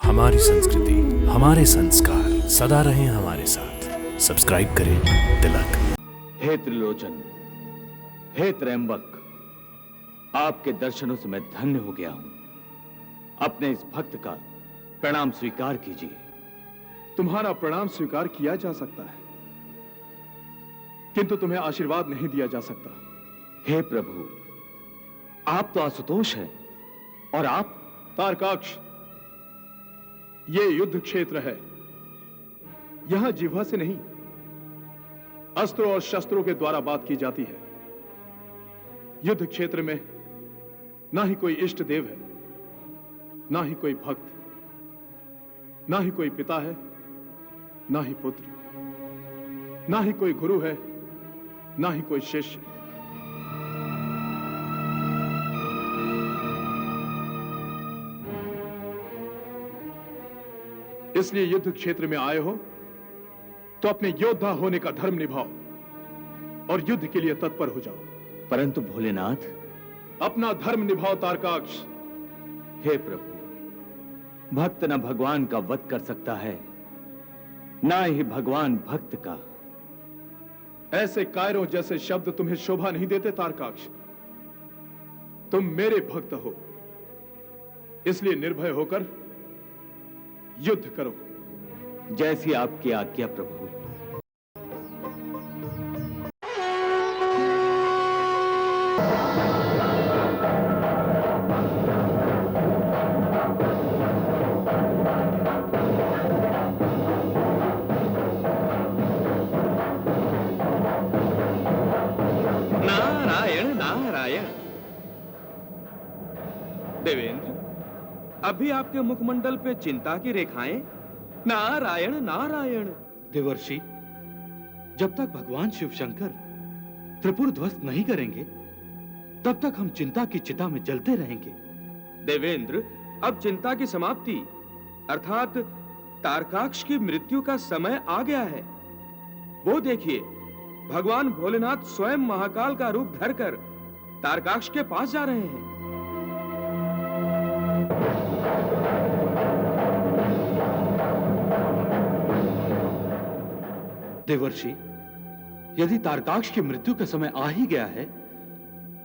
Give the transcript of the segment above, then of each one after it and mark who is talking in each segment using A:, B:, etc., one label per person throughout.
A: हमारी संस्कृति, हमारे संस्कार सदा रहें हमारे साथ। सब्सक्राइब करें तिलक।
B: हे त्रिलोचन, हे त्रयंबक, आपके दर्शनों से मैं धन्य हो गया हूं। अपने इस भक्त का प्रणाम स्वीकार कीजिए।
C: तुम्हारा प्रणाम स्वीकार किया जा सकता है, किंतु तुम्हें आशीर्वाद नहीं दिया जा सकता।
B: हे प्रभु, आप तो आशुतोष हैं और आप
C: तारकाक्ष, ये युद्ध क्षेत्र है। यहां जिह्वा से नहीं, अस्त्रों और शस्त्रों के द्वारा बात की जाती है। युद्ध क्षेत्र में ना ही कोई इष्ट देव है, ना ही कोई भक्त, ना ही कोई पिता है, ना ही पुत्र, ना ही कोई गुरु है, ना ही कोई शिष्य। इसलिए युद्ध क्षेत्र में आए हो तो अपने योद्धा होने का धर्म निभाओ और युद्ध के लिए तत्पर हो जाओ।
B: परंतु भोलेनाथ,
C: अपना धर्म निभाओ तारकाक्ष।
B: हे प्रभु, भक्त न भगवान का वध कर सकता है, ना ही भगवान भक्त का।
C: ऐसे कायरों जैसे शब्द तुम्हें शोभा नहीं देते तारकाक्ष। तुम मेरे भक्त हो, इसलिए निर्भय होकर युद्ध करो।
B: जैसी आपकी आज्ञा प्रभु।
D: नारायण नारायण। देवेंद्र, अभी आपके मुखमंडल पे चिंता की रेखाएं। नारायण नारायण।
E: देवर्षि, जब तक भगवान शिव शंकर त्रिपुर ध्वस्त नहीं करेंगे, तब तक हम चिंता की चिता में जलते रहेंगे।
D: देवेंद्र, अब चिंता की समाप्ति अर्थात तारकाक्ष की मृत्यु का समय आ गया है। वो देखिए, भगवान भोलेनाथ स्वयं महाकाल का रूप धरकर तारकाक्ष के पास जा रहे हैं।
E: देवर्षि, यदि तारकाक्ष की मृत्यु का समय आ ही गया है,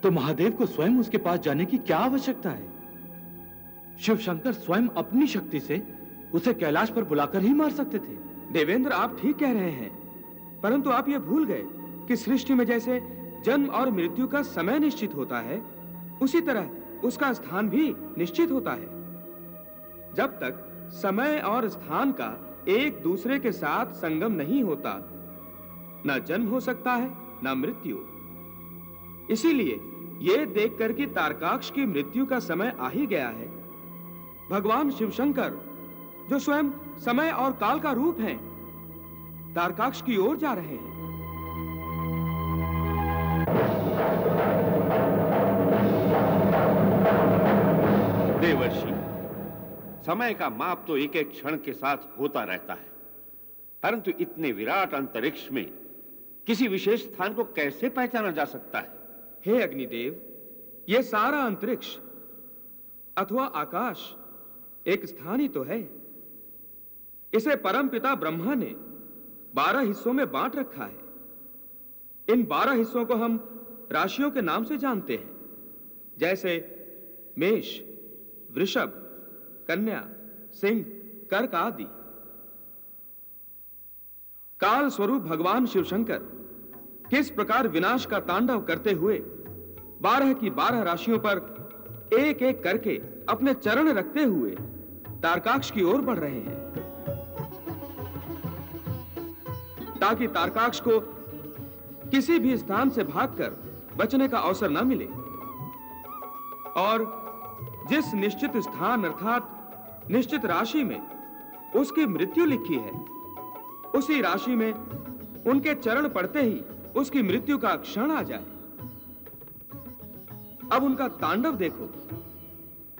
E: तो महादेव को स्वयं उसके पास जाने की क्या आवश्यकता है? शिव शंकर स्वयं अपनी शक्ति से उसे कैलाश पर बुलाकर ही मार सकते थे।
D: देवेंद्र, आप ठीक कह रहे हैं, परंतु आप ये भूल गए कि सृष्टि में जैसे जन्म और मृत्यु का समय निश्चित होता है, उसी तरह उसका स्थान भी निश्चित होता है। जब तक समय और स्थान का एक दूसरे के साथ संगम नहीं होता, ना जन्म हो सकता है ना मृत्यु। इसीलिए यह देखकर कि तारकाक्ष की मृत्यु का समय आ ही गया है, भगवान शिवशंकर, जो स्वयं समय और काल का रूप हैं, तारकाक्ष की ओर जा रहे हैं।
F: देवर्षि, समय का माप तो एक एक क्षण के साथ होता रहता है, परंतु इतने विराट अंतरिक्ष में किसी विशेष स्थान को कैसे पहचाना जा सकता है?
D: हे अग्निदेव, यह सारा अंतरिक्ष अथवा आकाश एक स्थान ही तो है। इसे परमपिता ब्रह्मा ने 12 हिस्सों में बांट रखा है। इन 12 हिस्सों को हम राशियों के नाम से जानते हैं, जैसे मेष, वृषभ, कन्या, सिंह, कर्क आदि। काल स्वरूप भगवान शिवशंकर किस प्रकार विनाश का तांडव करते हुए 12 की 12 राशियों पर एक एक करके अपने चरण रखते हुए तारकाक्ष की ओर बढ़ रहे हैं, ताकि तारकाक्ष को किसी भी स्थान से भागकर बचने का अवसर न मिले और जिस निश्चित स्थान अर्थात निश्चित राशि में उसकी मृत्यु लिखी है, उसी राशि में उनके चरण पड़ते ही उसकी मृत्यु का क्षण आ जाए। अब उनका तांडव देखो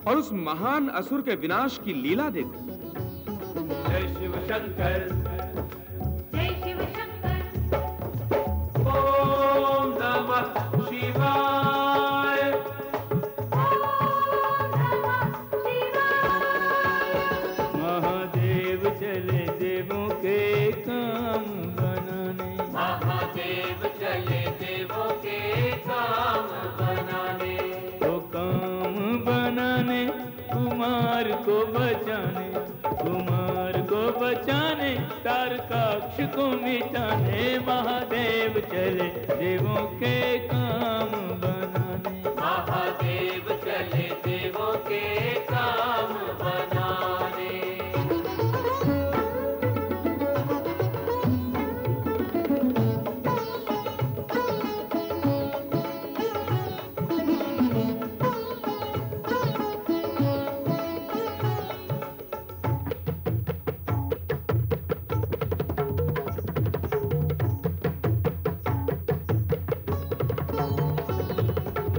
D: और उस महान असुर के विनाश की लीला देखो।
G: जय शिव शंकर, जय शिव शंकर, ओम नमः शिवाय, ओम नमः शिवाय। बचाने, कुमार को बचाने, तारकाक्ष को मिटाने, महादेव चले देवों के काम बनाने।
H: महादेव चले देवों के काम बनाने।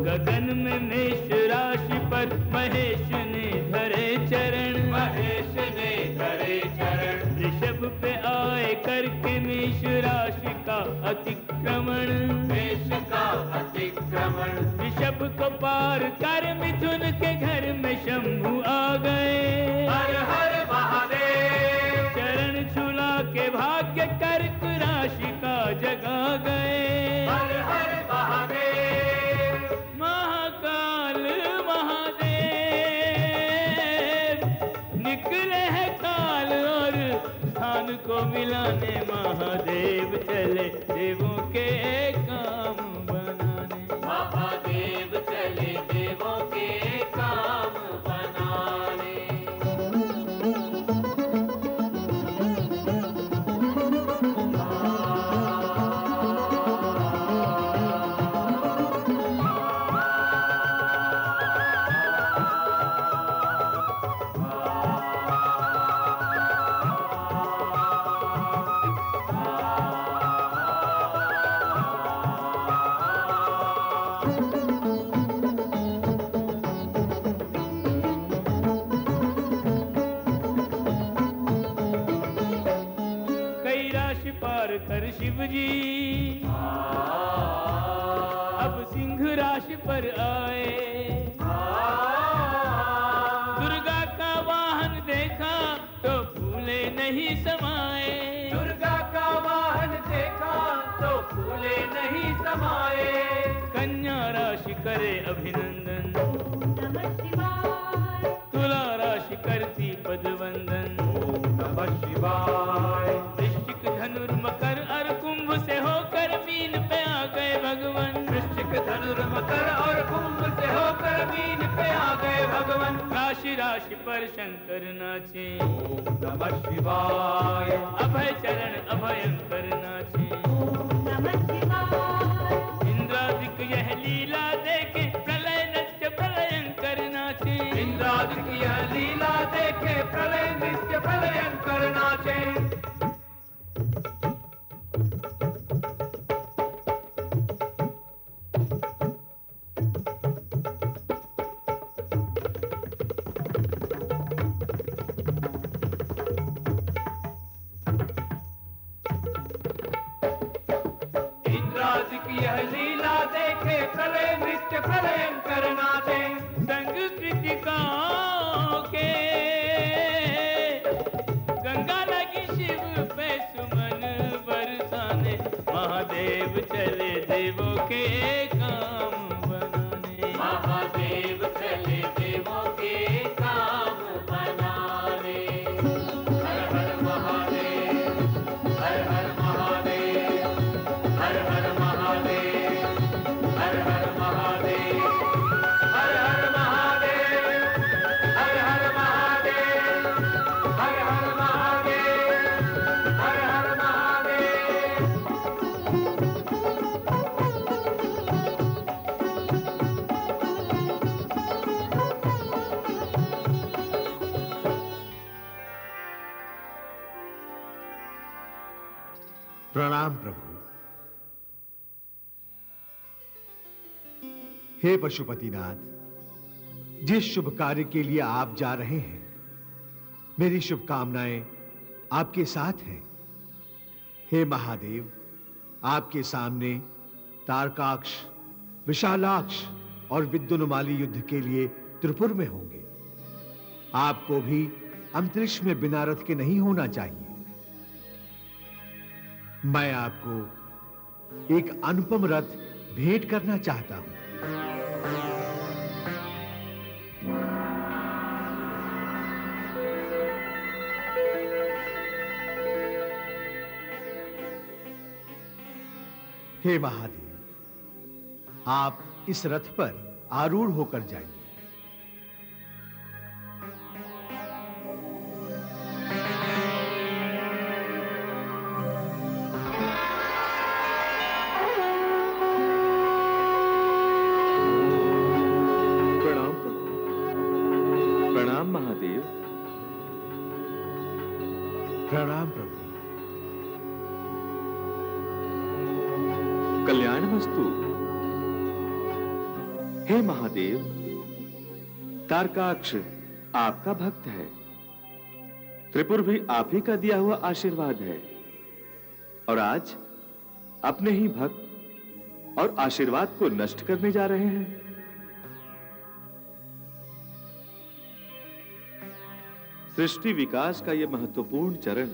G: गगन में मेष राशि पर महेश ने धरे चरण,
H: महेश ने धरे चरण।
G: ऋषभ पे आए करके मेष राशि का अतिक्रमण,
H: मेष का अतिक्रमण।
G: ऋषभ को पार कर मिथुन के घर में शंभु आ गए।
H: हर हर महादेव।
G: चरण छुला के भाग्य कर्क राशि का जगा गए।
H: हर हर महादेव।
G: महाकाल महादेव निकले है काल और स्थान को मिलाने, महादेव चले देवों के काम बनाने।
H: महादेव चले देवों के काम बनाने।
G: कई राशि पार कर शिव जी अब सिंह राशि पर आए। दुर्गा का वाहन देखा तो फूले नहीं समाए।
H: दुर्गा का वाहन देखा तो फूले नहीं समाए।
G: कन्या राशि करे अभिनंदन, तुला राशि करती पदवंदन।
H: नमः शिवाय।
G: वृश्चिक धनुर मकर और कुंभ से होकर मीन पे आ गए भगवान।
H: वृश्चिक धनुर मकर और कुंभ से होकर मीन पे आ गए भगवान।
G: राशि राशि पर शंकर नाचे,
H: नमः शिवाय।
G: अभय चरण अभयंकर नाचे। इंद्रादिक यह लीला देखे प्रलय नृत्य प्रलयंकर नाचे।
H: इंद्रादिक यह लीला देखे प्रलय नृत्य प्रलयंकर नाचे। इंद्रादिक यह लीला देखे प्रलय नृत्य प्रलयंकर नाचे।
G: संग कृतिकाओं के गंगा लगी शिव पे सुमन बरसाने, महादेव चले देवों के काम बनाने।
H: महादेव चले देवों के काम बनाने। हर हर महादेव। हर हर महादेव। हर हर महादेव। हर हर महादेव। हर हर महादेव। हर हर महादेव। हर हर महादेव। हर हर महादेव।
I: प्रणाम प्रभु। हे पशुपतिनाथ, जिस शुभ कार्य के लिए आप जा रहे हैं, मेरी शुभकामनाएं आपके साथ हैं। हे महादेव, आपके सामने तारकाक्ष, विशालाक्ष और विद्युन्माली युद्ध के लिए त्रिपुर में होंगे। आपको भी अंतरिक्ष में बिना रथ के नहीं होना चाहिए। मैं आपको एक अनुपम रथ भेंट करना चाहता हूं। हे महादेव, आप इस रथ पर आरूढ़ होकर जाइए।
B: प्रणाम प्रभु। प्रणाम महादेव।
I: प्रणाम प्रभु।
B: कल्याणमस्तु। हे महादेव, तारकाक्ष आपका भक्त है, त्रिपुर भी आप ही का दिया हुआ आशीर्वाद है, और आज अपने ही भक्त और आशीर्वाद को नष्ट करने जा रहे हैं। सृष्टि विकास का यह महत्वपूर्ण चरण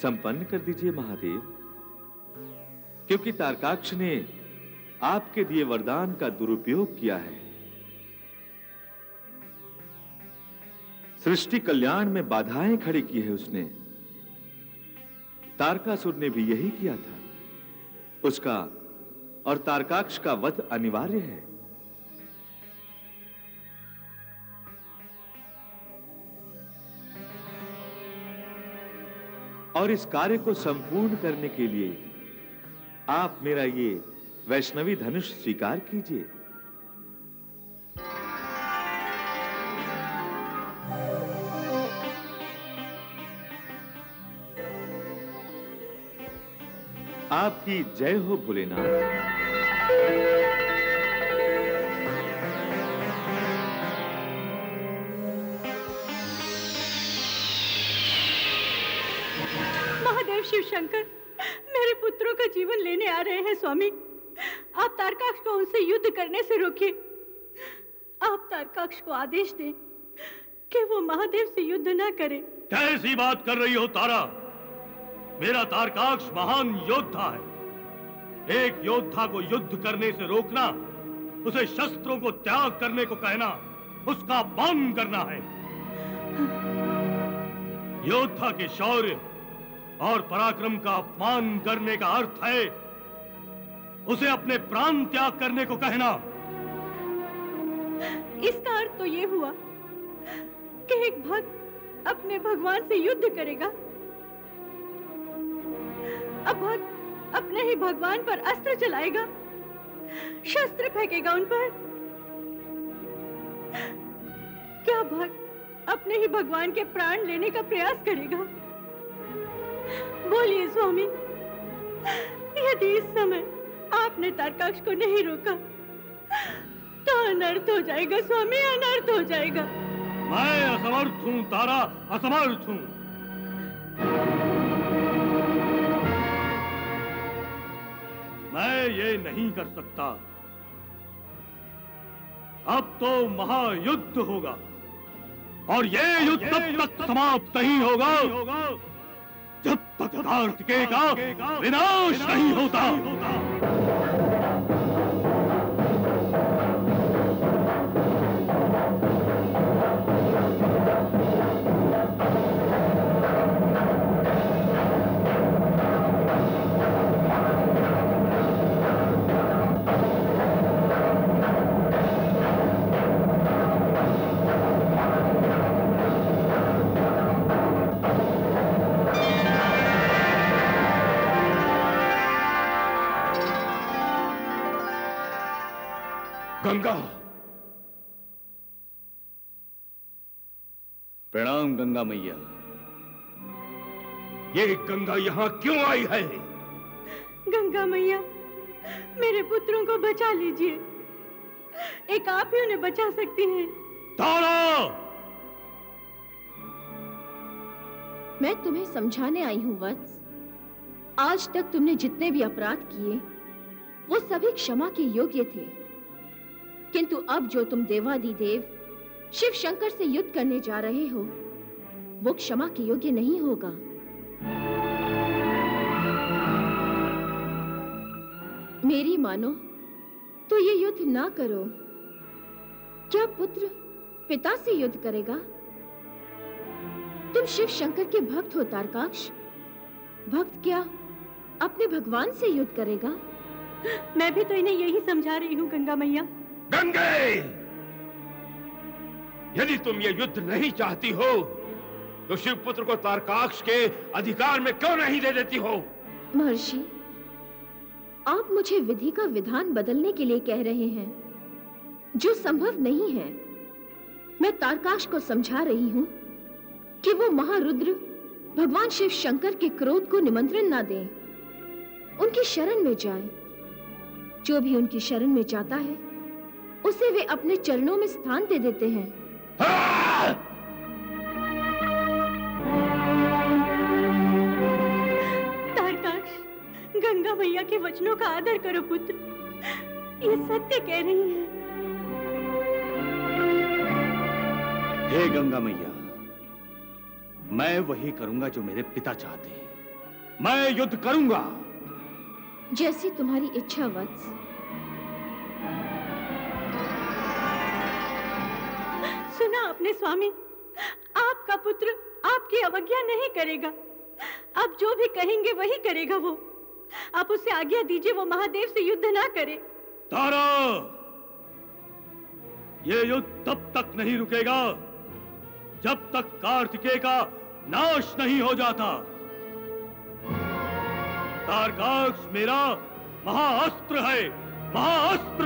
B: संपन्न कर दीजिए महादेव, क्योंकि तारकाक्ष ने आपके दिए वरदान का दुरुपयोग किया है। सृष्टि कल्याण में बाधाएं खड़ी की है उसने। तारकासुर ने भी यही किया था। उसका और तारकाक्ष का वध अनिवार्य है। और इस कार्य को संपूर्ण करने के लिए आप मेरा ये वैष्णवी धनुष स्वीकार कीजिए। आपकी जय हो भोलेनाथ।
J: महादेव शिव शंकर मेरे पुत्रों का जीवन लेने आ रहे हैं स्वामी। आप तारकाक्ष को उनसे युद्ध करने से रोकिए। आप तारकाक्ष को आदेश दें कि वो महादेव से युद्ध न करे।
K: कैसी बात कर रही हो तारा? मेरा तारकाक्ष महान योद्धा है। एक योद्धा को युद्ध करने से रोकना, उसे शस्त्रों को त्याग करने को कहना, उसका अपमान करना है। योद्धा के शौर्य और पराक्रम का अपमान करने का अर्थ है उसे अपने प्राण त्याग करने को कहना।
J: इसका अर्थ तो ये हुआ कि एक भक्त अपने भगवान से युद्ध करेगा। अब भक्त अपने ही भगवान पर अस्त्र चलाएगा, शस्त्र फेंकेगा उन पर। क्या भक्त अपने ही भगवान के प्राण लेने का प्रयास करेगा? बोलिए स्वामी, यदि इस समय आपने तारकाक्ष को नहीं रोका तो अनर्थ हो जाएगा स्वामी, अनर्थ हो जाएगा।
K: मैं असमर्थ हूं तारा, असमर्थ हूं। मैं ये नहीं कर सकता। अब तो महायुद्ध होगा, और ये युद्ध तब तक समाप्त नहीं होगा जब तक कार्तिकेय का विनाश नहीं होता।
B: गंगा। प्रणाम गंगा मैया।
K: ये गंगा यहाँ क्यों आई है?
J: गंगा मैया, मेरे पुत्रों को बचा लीजिए। एक आप ही उन्हें बचा सकती हैं।
K: तारा!
L: मैं तुम्हें समझाने आई हूँ वत्स। आज तक तुमने जितने भी अपराध किए वो सभी क्षमा के योग्य थे, किंतु अब जो तुम देवादिदेव शिव शंकर से युद्ध करने जा रहे हो वो क्षमा के योग्य नहीं होगा। मेरी मानो तो ये युद्ध ना करो। क्या पुत्र पिता से युद्ध करेगा? तुम शिव शंकर के भक्त हो तारकाक्ष। भक्त क्या अपने भगवान से युद्ध करेगा?
J: मैं भी तो इन्हें यही समझा रही हूँ गंगा मैया।
F: गंगे, यदि तुम ये युद्ध नहीं चाहती हो तो शिवपुत्र को तारकाक्ष के अधिकार में क्यों नहीं दे देती हो?
L: महर्षि, आप मुझे विधि का विधान बदलने के लिए कह रहे हैं, जो संभव नहीं है। मैं तारकाक्ष को समझा रही हूँ कि वो महारुद्र भगवान शिव शंकर के क्रोध को निमंत्रण ना दें, उनकी शरण में जाएं। जो भी उनकी शरण में जाता है उसे वे अपने चरणों में स्थान दे देते हैं।
J: तारकाक्ष, गंगा मैया के वचनों का आदर करो पुत्र, ये सत्य कह रही है।
E: हे गंगा मैया, मैं वही करूंगा जो मेरे पिता चाहते हैं। मैं युद्ध करूंगा।
L: जैसी तुम्हारी इच्छा वत्स।
J: सुना आपने स्वामी, आपका पुत्र आपकी अवज्ञा नहीं करेगा। आप जो भी कहेंगे वही करेगा वो। आप उसे आज्ञा दीजिए वो महादेव से युद्ध ना करे।
K: तारा, ये युद्ध तब तक नहीं रुकेगा जब तक कार्तिकेय का नाश नहीं हो जाता। तारकाक्ष मेरा महाअस्त्र है, महाअस्त्र।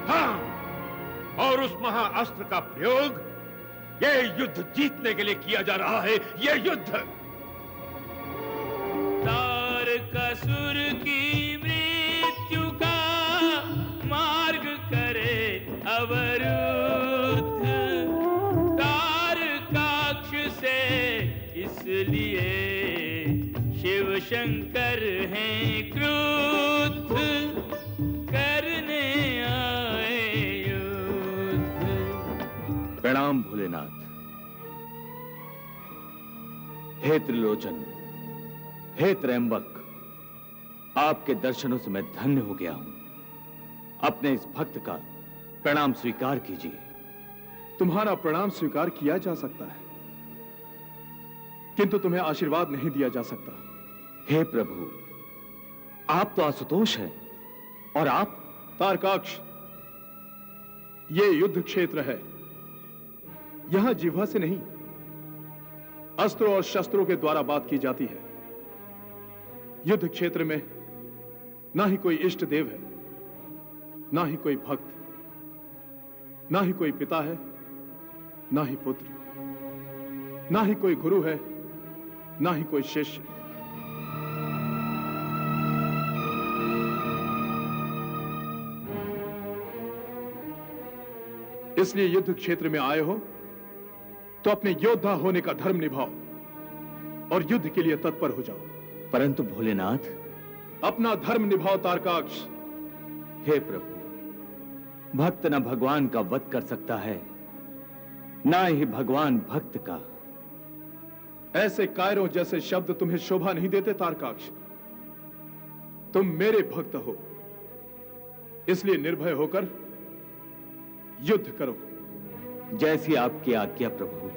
F: हाँ, और उस महाअस्त्र का प्रयोग ये युद्ध जीतने के लिए किया जा रहा है। ये युद्ध
G: तारकासुर की मृत्यु का मार्ग करे अवरुद्ध। तारकाक्ष से इसलिए शिव शंकर हैं क्रुद्ध, करने आए युद्ध।
E: प्रणाम भोलेनाथ। हे त्रिलोचन, हे त्रयंबक, आपके दर्शनों से मैं धन्य हो गया हूं। अपने इस भक्त का प्रणाम स्वीकार कीजिए।
C: तुम्हारा प्रणाम स्वीकार किया जा सकता है, किंतु तुम्हें आशीर्वाद नहीं दिया जा सकता।
E: हे प्रभु, आप तो आशुतोष हैं और आप
C: तारकाक्ष, ये युद्ध क्षेत्र है। यहां जिह्वा से नहीं, अस्त्रों और शस्त्रों के द्वारा बात की जाती है। युद्ध क्षेत्र में ना ही कोई इष्ट देव है, ना ही कोई भक्त, ना ही कोई पिता है, ना ही पुत्र, ना ही कोई गुरु है, ना ही कोई शिष्य। इसलिए युद्ध क्षेत्र में आए हो तो अपने योद्धा होने का धर्म निभाओ और युद्ध के लिए तत्पर हो जाओ।
E: परंतु भोलेनाथ,
C: अपना धर्म निभाओ तारकाक्ष।
E: हे प्रभु, भक्त न भगवान का वध कर सकता है, ना ही भगवान भक्त का।
C: ऐसे कायरों जैसे शब्द तुम्हें शोभा नहीं देते तारकाक्ष। तुम मेरे भक्त हो, इसलिए निर्भय होकर युद्ध करो।
E: जैसी आपकी आज्ञा प्रभु।